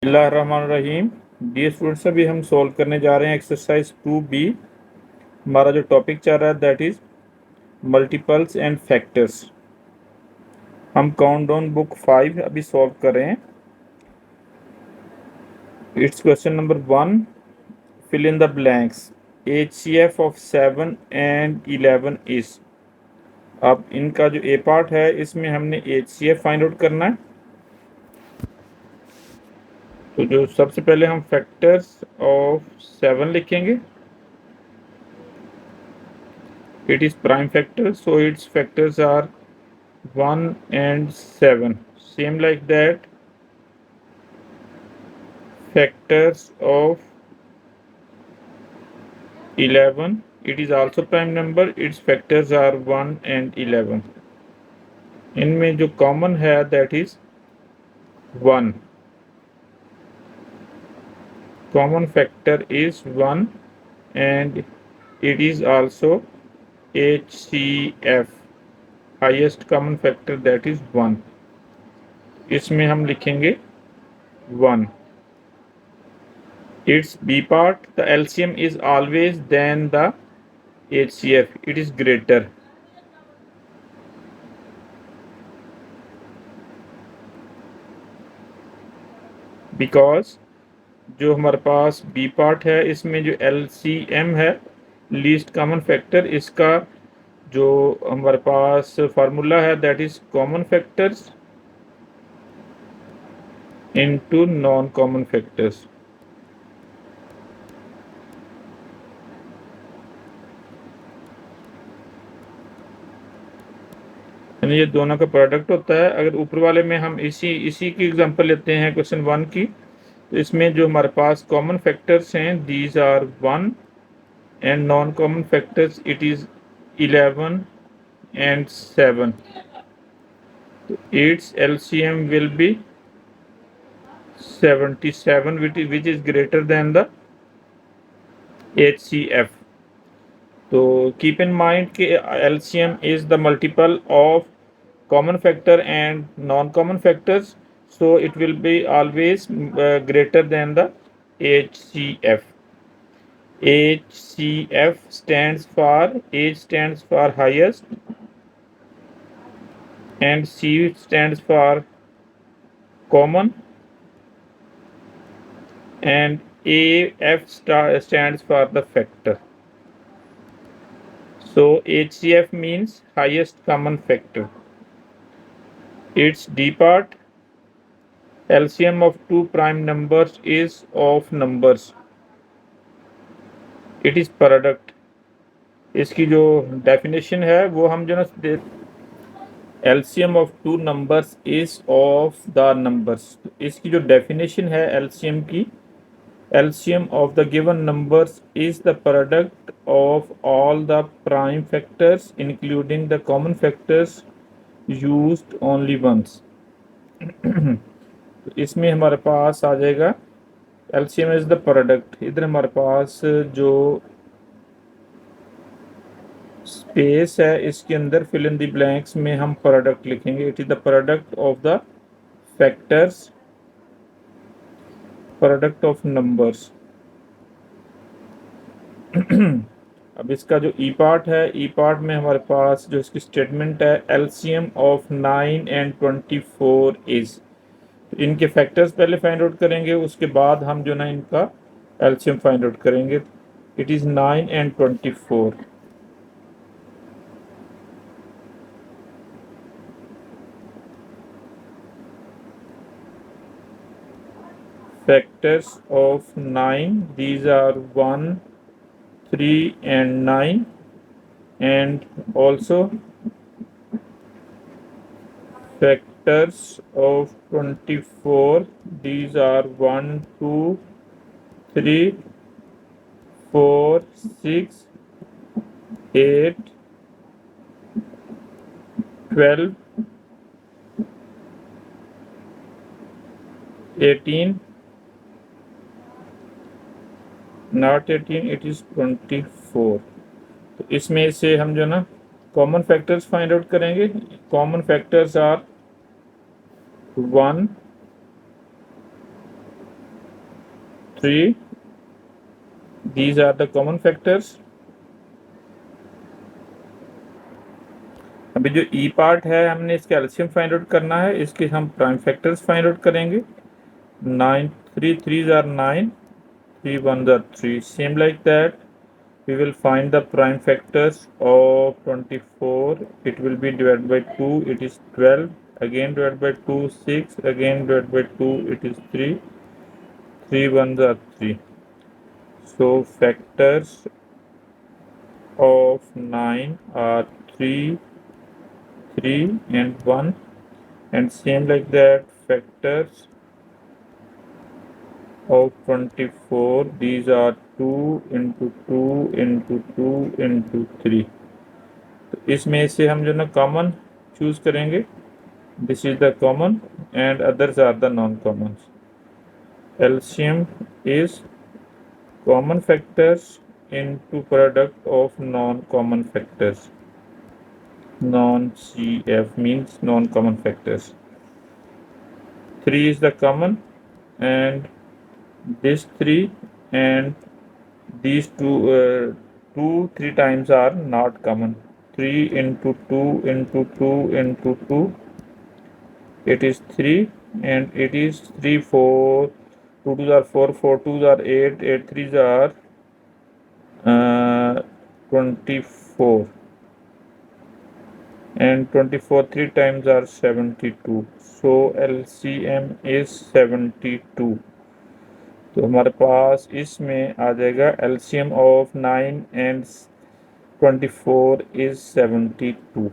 बिस्मिल्लाहिर्रहमानिर्रहीम। Dear students, अभी हम सॉल्व करने जा रहे हैं एक्सरसाइज 2B। हमारा जो टॉपिक चल रहा है that is multiples and factors. हम काउंट डाउन बुक 5 अभी सॉल्व कर रहे हैं। It's question number 1, fill in the blanks. HCF of 7 and 11 is. अब इनका जो ए पार्ट है इसमें हमने HCF फाइंड आउट करना है। तो जो सबसे पहले हम फैक्टर्स ऑफ 7 लिखेंगे। It is prime factor, so its factors are 1 and 7. Same like that, factors of 11, it is also prime number, its factors are 1 and 11. इनमें जो कॉमन है that is 1. Common factor is 1 and it is also HCF, highest common factor, that is 1. इसमें हम लिखेंगे 1. Its B part, the LCM is always than the HCF, it is greater. Because जो हमारे पास B part है इसमें जो LCM है, least common factor, इसका जो हमारे पास फार्मूला है that is common factors into non common factors. यानी ये दोनों का प्रोडक्ट होता है। अगर ऊपर वाले में हम इसी की एग्जांपल लेते हैं क्वेश्चन 1 की, तो इसमें जो हमारे पास कॉमन फैक्टर्स हैं these are 1 and non common factors it is 11 and 7. तो it's LCM will be 77, which is greater than the HCF. तो keep in mind कि LCM is the multiple of common factor and non-common factors, so it will be always greater than the HCF. HCF stands for H stands for highest and C stands for common and AF stands for the factor. So HCF means highest common factor. Its D part, LCM of two prime numbers is of numbers. It is product. इसकी जो definition है वो हम जो ना LCM of two numbers is of the numbers. इसकी जो definition है LCM की, LCM of the given numbers is the product of all the prime factors including the common factors used only once. तो इसमें हमारे पास आ जाएगा LCM is the product. इधर हमारे पास जो स्पेस है इसके अंदर फिल इन द ब्लैंक्स में हम प्रोडक्ट लिखेंगे। It is the product of the factors, product of numbers. अब इसका जो ई पार्ट है, ई पार्ट में हमारे पास जो इसकी स्टेटमेंट है LCM ऑफ 9 एंड 24 इज। इनके फैक्टर्स पहले फाइंड आउट करेंगे, उसके बाद हम जो ना इनका LCM फाइंड आउट करेंगे। It is 9 and 24। factors of 9, these are 1, 3 and 9, and also factors of 24, these are 1, 2, 3, 4, 6, 8, 12, 18, not 18, it is 24। तो इसमें से हम जो ना कॉमन फैक्टर्स फाइंड आउट करेंगे। Common factors are 1, 3, these are the common factors. अभी जो ई पार्ट है हमने इसका एलसीएम फाइंड आउट करना है, इसके हम प्राइम फैक्टर्स फाइंड आउट करेंगे. 9 3 3s are 9, 3 1s are 3. Same like that, we will find the prime factors of 24. It will be divided by 2, it is 12. Again divided by 2, 6. Again divided by 2, it is 3. 3 1s are 3. So factors of 9 are 3, 3 and 1, and same like that factors of 24, these are 2 into 2 into 2 into 3. तो इसमें से हम जो ना common choose करेंगे. This is the common and others are the non common. LCM is common factors into product of non-common factors. Non-CF means non-common factors. 3 is the common, and this 3 and these 3 times are not common. 3 into 2 into 2 into 2, it is 3, and it is 3 4, 2 2s are 4, 4 2s are 8, 8 3s are 24, and 24 3 times are 72. So LCM is 72. तो हमारे पास इसमें आ जाएगा LCM of 9 and 24 is 72.